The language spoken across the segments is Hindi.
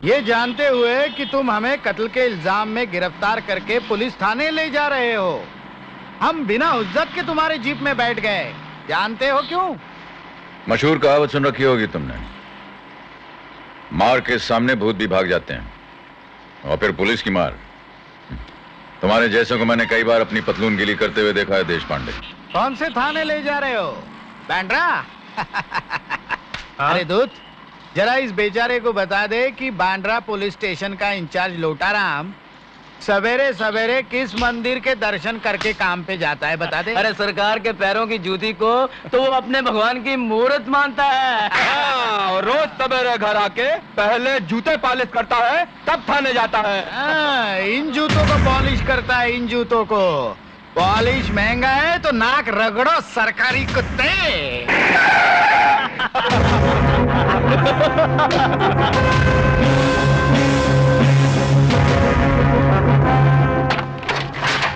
ये जानते हुए कि तुम हमें कत्ल के इल्जाम में गिरफ्तार करके पुलिस थाने ले जा रहे हो, हम बिना उज्जत के तुम्हारे जीप में बैठ गए। जानते हो क्यों? मशहूर कहावत सुन रखी होगी तुमने, मार के सामने भूत भी भाग जाते हैं, और फिर पुलिस की मार। तुम्हारे जैसों को मैंने कई बार अपनी पतलून गिली करते हुए देखा है देश पांडे। कौन से थाने ले जा रहे हो? बांद्रा? अरे दूत, जरा इस बेचारे को बता दे कि बांद्रा पुलिस स्टेशन का इंचार्ज लोटाराम सवेरे सवेरे किस मंदिर के दर्शन करके काम पे जाता है, बता दे। अरे सरकार के पैरों की जूती को तो वो अपने भगवान की मूर्त मानता है। हाँ, रोज सवेरे घर आके पहले जूते पॉलिश करता है, तब थाने जाता है। इन जूतों को पॉलिश करता है, इन जूतों को। पॉलिश महंगा है तो नाक रगड़ो सरकारी कुत्ते।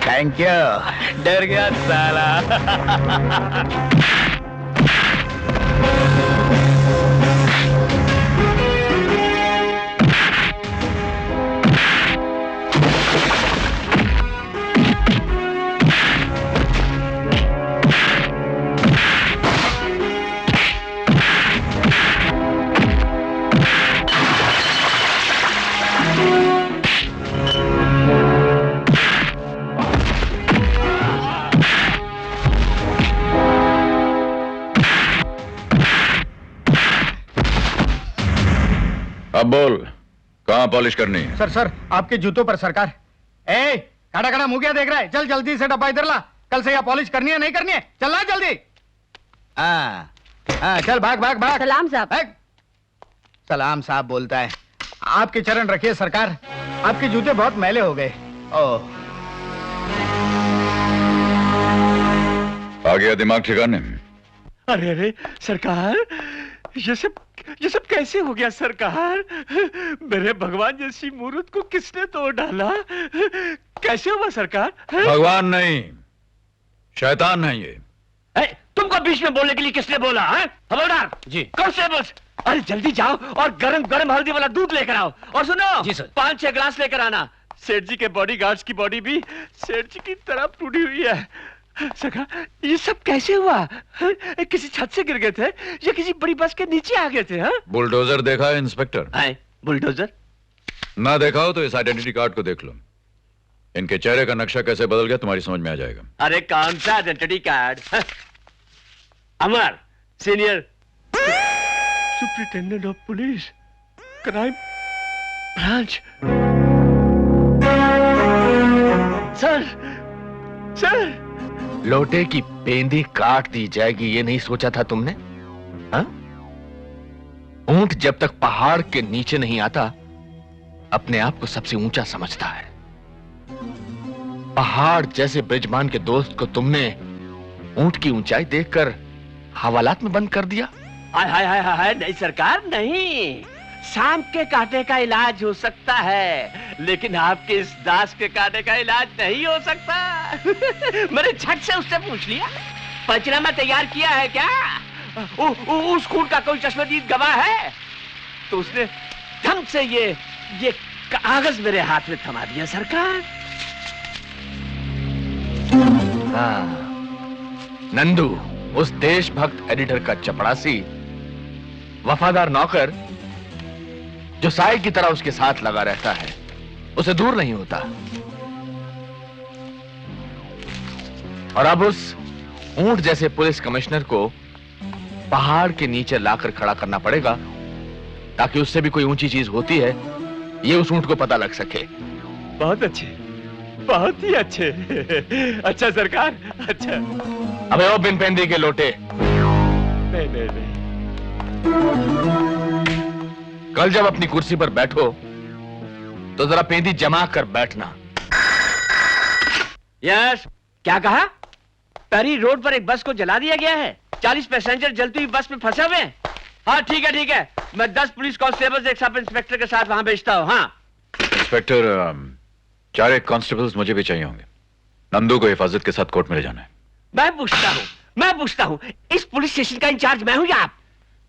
Thank you. डर गया साला। अब बोल, कहाँ पॉलिश करनी है? सर आपके जूतों पर सरकार। ए, खड़ा खड़ा मुंह क्या देख रहा है? चल जल्दी से डब्बा इधर ला। कल से यहाँ पॉलिश करनी है नहीं करनी है? चल ला जल्दी। चल भाग भाग भाग। सलाम साहब। सलाम साहब बोलता है। आपके चरण रखिए सरकार, आपके जूते बहुत मैले हो गए। ओह, आ गया दिमाग ठिकाने? अरे अरे सरकार, ये सब कैसे हो गया सरकार? मेरे भगवान जैसी मूर्त को किसने तोड़ डाला? कैसे हुआ सरकार? भगवान नहीं, शैतान है ये। तुमको बीच में बोलने के लिए किसने बोला? हवलदार जी, कांस्टेबल्स, अरे जल्दी जाओ और गरम गरम हल्दी वाला दूध लेकर आओ। और सुनो जी सर, 5-6 ग्लास लेकर आना। सेठ जी के बॉडीगार्ड्स की बॉडी भी सेठ जी की तरह टूटी हुई है। सरकार, ये सब कैसे हुआ? किसी छत से गिर गए थे या किसी बड़ी बस के नीचे आ गए थे? बुलडोजर देखा है इंस्पेक्टर? बुलडोजर ना देखा हो तो इस आइडेंटिटी कार्ड को देख लो। इनके चेहरे का नक्शा कैसे बदल गया तुम्हारी समझ में आ जाएगा। अरे कौन सा identity card? Amar senior superintendent of police, crime branch. Sir लोटे की पेंदी काट दी जाएगी ये नहीं सोचा था तुमने? हाँ? ऊंट जब तक पहाड़ के नीचे नहीं आता अपने आप को सबसे ऊंचा समझता है। पहाड़ जैसे ब्रिजमान के दोस्त को तुमने ऊंट की ऊंचाई देखकर हवालात में बंद कर दिया। हाय हाय हाय हाय, नहीं सरकार नहीं। सांप के कांटे का इलाज हो सकता है, लेकिन आपके इस दास के कांटे का इलाज नहीं हो सकता। मैंने झट से उससे पूछ लिया, पंचनामा तैयार किया है क्या? उस खून का कोई चश्मदीद गवाह है? तो उसने धम से ये कागज मेरे हाथ में थमा दिया सरकार। हाँ, नंदू उस देशभक्त एडिटर का चपरासी, वफादार नौकर जो साई की तरह उसके साथ लगा रहता है, उसे दूर नहीं होता। और अब उस ऊंट जैसे पुलिस कमिश्नर को पहाड़ के नीचे लाकर खड़ा करना पड़ेगा ताकि उससे भी कोई ऊंची चीज होती है ये उस ऊंट को पता लग सके। बहुत अच्छे, बहुत ही अच्छे। अच्छा सरकार, अच्छा। अबे ओ बिन पेंदी के लोटे, नहीं नहीं नहीं, कल जब अपनी कुर्सी पर बैठो तो जरा पेंदी जमा कर बैठना। यस, क्या कहा? पैरी रोड पर एक बस को जला दिया गया है। 40 पैसेंजर जलती हुई बस में फंसे हुए हैं। हाँ ठीक है, मैं 10 पुलिस कांस्टेबल्स एक सब इंस्पेक्टर के साथ वहां भेजता हूँ। हाँ इंस्पेक्टर, 4 कांस्टेबल्स मुझे भी चाहिए होंगे। नंदू को हिफाजत के साथ कोर्ट में ले जाना है। मैं पूछता हूँ, इस पुलिस स्टेशन का इंचार्ज मैं हूँ या आप?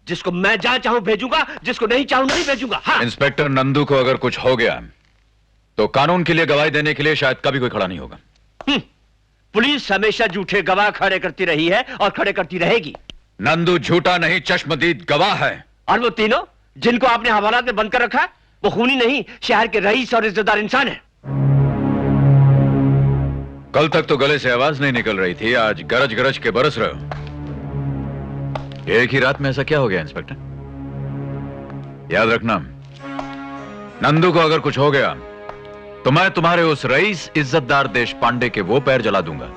जिसको मैं जहां चाहूं भेजूंगा, जिसको नहीं चाहूं नहीं भेजूंगा। हाँ। इंस्पेक्टर नंदू को अगर कुछ हो गया तो कानून के लिए गवाही देने के लिए शायद कभी कोई खड़ा नहीं होगा। पुलिस हमेशा झूठे गवाह खड़े करती रही है और खड़े करती रहेगी। नंदू झूठा नहीं, चश्मदीद गवाह है। और वो तीनों जिनको आपने हवालात में बंद कर रखा है, वो खूनी नहीं, शहर के रईस और इज्जतदार इंसान है। कल तक तो गले से आवाज नहीं निकल रही थी, आज गरज गरज के बरस रहे हो। एक ही रात में ऐसा क्या हो गया इंस्पेक्टर? याद रखना, नंदू को अगर कुछ हो गया तो मैं तुम्हारे उस रईस इज्जतदार देश पांडे के वो पैर जला दूंगा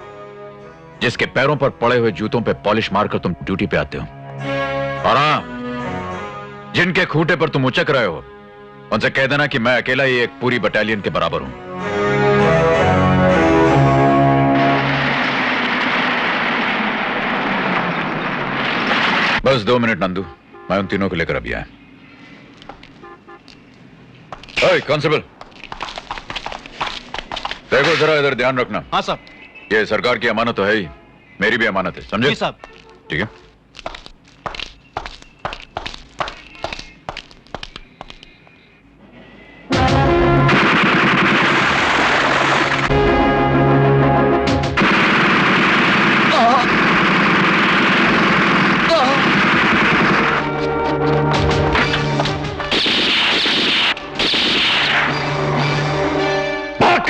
जिसके पैरों पर पड़े हुए जूतों पे पॉलिश मारकर तुम ड्यूटी पे आते हो। और हां, जिनके खूंटे पर तुम उचक रहे हो उनसे कह देना कि मैं अकेला ही एक पूरी बटालियन के बराबर हूं। बस 2 मिनट नंदू, मैं उन तीनों को लेकर अभी आया। ओए कांस्टेबल, देखो जरा इधर ध्यान रखना। हाँ साहब। ये सरकार की अमानत तो है ही, मेरी भी अमानत है, समझे? जी साहब। ठीक है।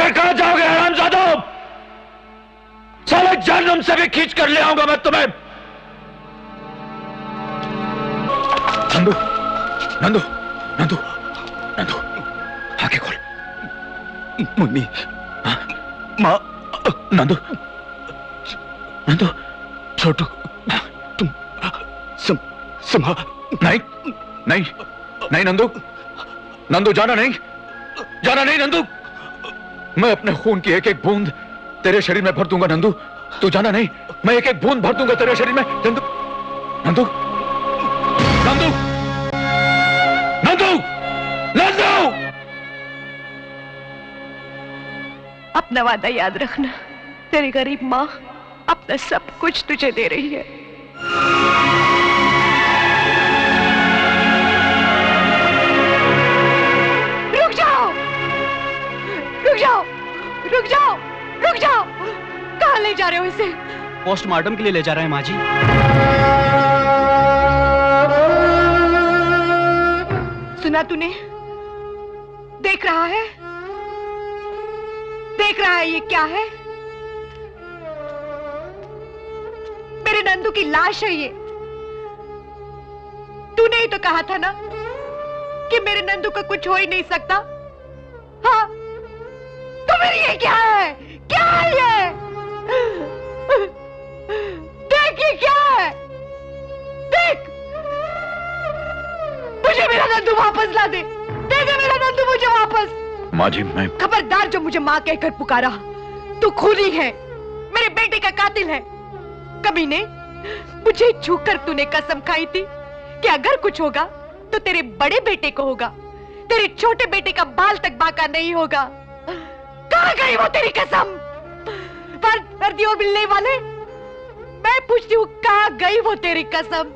कहां जाओगे हरामजादो? साले जहन्नुम से भी खींच कर ले आऊंगा मैं तुम्हें। नंदू, नंदू, नंदू, नंदू, आंखें खोल। मम्मी, माँ, नंदू, नंदू, छोटू, तुम संभाल। नहीं, नहीं, नहीं नंदू, नंदू जाना नहीं, जाना नहीं नंदू। मैं अपने खून की एक एक बूंद तेरे शरीर में भर दूंगा नंदू, तू जाना नहीं। मैं एक एक बूंद भर दूंगा तेरे शरीर में नंदू, नंदू, नंदू, नंदू, नंदू। अपना वादा याद रखना, तेरी गरीब माँ अपना सब कुछ तुझे दे रही है। रुक जाओ, रुक जाओ, रुक जाओ, रुक जाओ। कहाँ ले जा रहे हो इसे? पोस्टमार्टम के लिए ले जा रहे हैं माँ जी। सुना तूने? देख रहा है, देख रहा है ये क्या है? मेरे नंदू की लाश है ये। तूने ही तो कहा था ना कि मेरे नंदू का कुछ हो ही नहीं सकता। हाँ, तो फिर ये क्या है? क्या है ये? देख ये क्या है? देख, मुझे मेरा नंदू वापस ला दे। दे दे मेरा नंदू मुझे वापस। माँ जी, मैं खबरदार जो मुझे माँ कहकर पुकारा। तू खूनी है, मेरे बेटे का कातिल है। कमीने, मुझे छूकर तूने कसम खाई थी कि अगर कुछ होगा तो तेरे बड़े बेटे को होगा, तेरे छोटे बेटे का बाल तक बाका नहीं होगा। कहाँ गई वो तेरी कसम? वर्दी और मिलने वाले, मैं पूछती हूँ कहाँ गई वो तेरी कसम?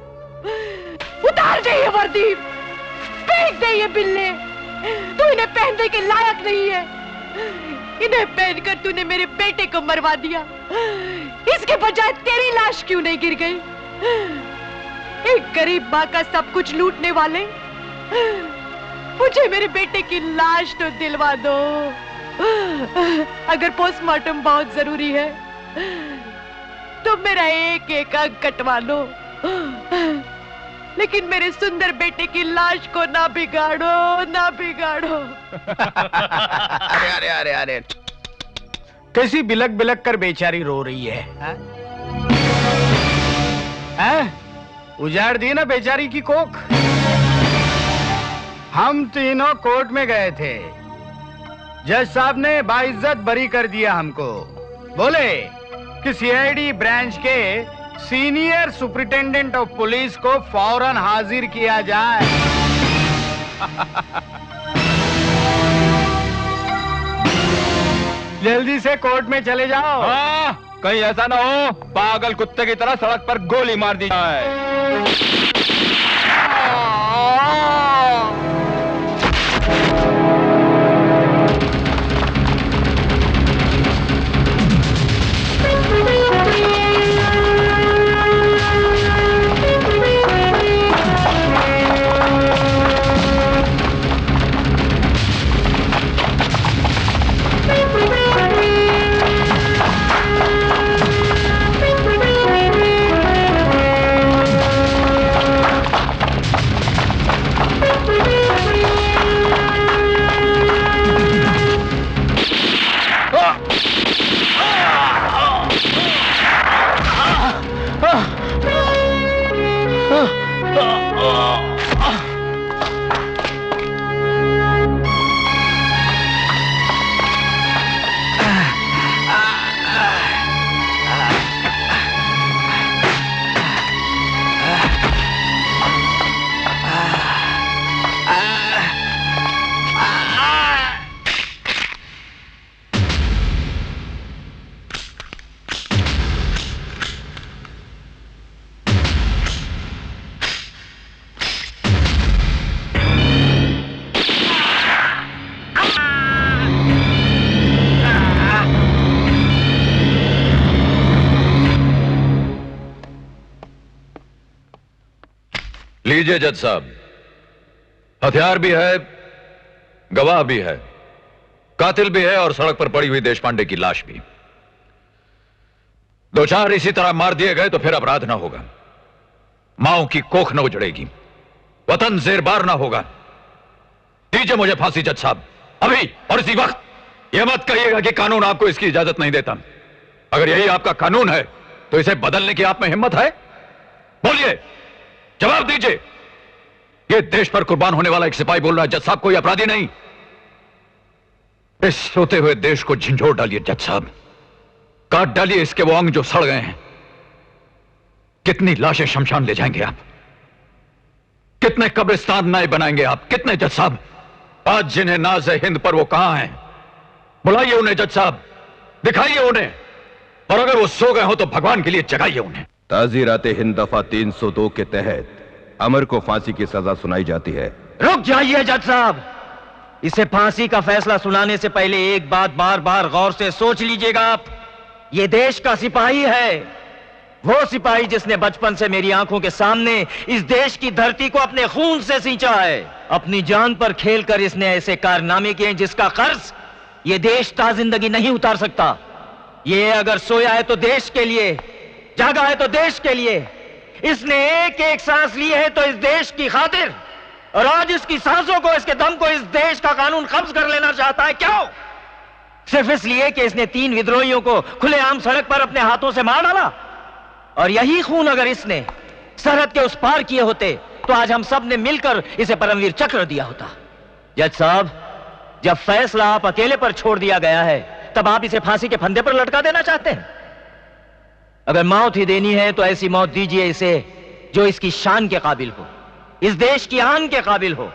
उतार दे ये वर्दी, फेंक दे ये बिल्ले। तू इन्हें पहनने के लायक नहीं है। इन्हें पहनकर तूने मेरे बेटे को मरवा दिया। इसके बजाय तेरी लाश क्यों नहीं गिर गई? एक गरीब माँ का सब कुछ लूटने वाले, मुझे मेरे बेटे की लाश तो दिलवा दो। अगर पोस्टमार्टम बहुत जरूरी है तो मेरा एक एक अंग कटवा लो, लेकिन मेरे सुंदर बेटे की लाश को ना बिगाड़ो, ना बिगाड़ो। अरे अरे अरे अरे, कैसी बिलक बिलक कर बेचारी रो रही है। हैं? उजाड़ दी ना बेचारी की कोख। हम तीनों कोर्ट में गए थे, जज साहब ने बाइज्जत बरी कर दिया हमको। बोले कि सीआईडी ब्रांच के सीनियर सुपरिटेंडेंट ऑफ पुलिस को फौरन हाजिर किया जाए। जल्दी से कोर्ट में चले जाओ। हाँ, कहीं ऐसा ना हो पागल कुत्ते की तरह सड़क पर गोली मार दी जाए। लीजिए जज साहब, हथियार भी है, गवाह भी है, कातिल भी है और सड़क पर पड़ी हुई देशपांडे की लाश भी। दो चार इसी तरह मार दिए गए तो फिर अपराध ना होगा, माओ की कोख न उजड़ेगी, वतन जेरबार ना होगा। दीजिए मुझे फांसी जज साहब, अभी और इसी वक्त। यह मत कहिएगा कि कानून आपको इसकी इजाजत नहीं देता। अगर यही आपका कानून है तो इसे बदलने की आप में हिम्मत है? बोलिए, जवाब दीजिए। ये देश पर कुर्बान होने वाला एक सिपाही बोल रहा है जज साहब, कोई अपराधी नहीं। इस सोते हुए देश को झंझोड़ डालिए जज साहब, काट डालिए इसके वो अंग जो सड़ गए हैं। कितनी लाशें शमशान ले जाएंगे आप? कितने कब्रिस्तान नए बनाएंगे आप? कितने जज साहब? आज जिन्हें नाज है हिंद पर वो कहां हैं? बुलाइए उन्हें जज साहब, दिखाइए उन्हें, और अगर वो सो गए हो तो भगवान के लिए जगाइए उन्हें। ताज़ीरात हिंद दफा 302 के तहत अमर को फांसी की सजा सुनाई जाती है। रुक जाइए जज साहब, इसे फांसी का फैसला सुनाने से पहले एक बात बार बार गौर से सोच लीजिएगा आप। ये देश का सिपाही है, वो सिपाही जिसने बचपन से मेरी आंखों के सामने इस देश की धरती को अपने खून से सींचा है। अपनी जान पर खेलकर इसने ऐसे कारनामे किए जिसका कर्ज ये देश ताजिंदगी नहीं उतार सकता। ये अगर सोया है तो देश के लिए, जागा है तो देश के लिए। इसने एक एक सांस ली है तो इस देश की खातिर, और आज इसकी सांसों को, इसके दम को इस देश का कानून कब्ज कर लेना चाहता है। क्यों? सिर्फ इसलिए कि इसने 3 विद्रोहियों को खुलेआम सड़क पर अपने हाथों से मार डाला। और यही खून अगर इसने सरहद के उस पार किए होते तो आज हम सब ने मिलकर इसे परमवीर चक्र दिया होता। जज साहब, जब फैसला आप अकेले पर छोड़ दिया गया है तब आप इसे फांसी के फंदे पर लटका देना चाहते हैं। अगर मौत ही देनी है तो ऐसी मौत दीजिए इसे जो इसकी शान के काबिल हो, इस देश की आन के काबिल हो,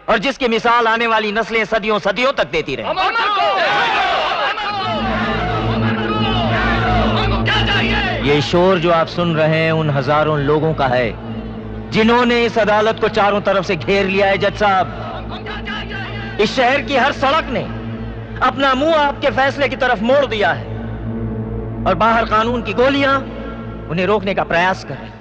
और जिसकी मिसाल आने वाली नस्लें सदियों सदियों तक देती रहे। ये शोर जो आप सुन रहे हैं उन हजारों लोगों का है जिन्होंने इस अदालत को चारों तरफ से घेर लिया है। जज साहब, इस शहर की हर सड़क ने अपना मुंह आपके फैसले की तरफ मोड़ दिया है, और बाहर कानून की गोलियां उन्हें रोकने का प्रयास कर रही।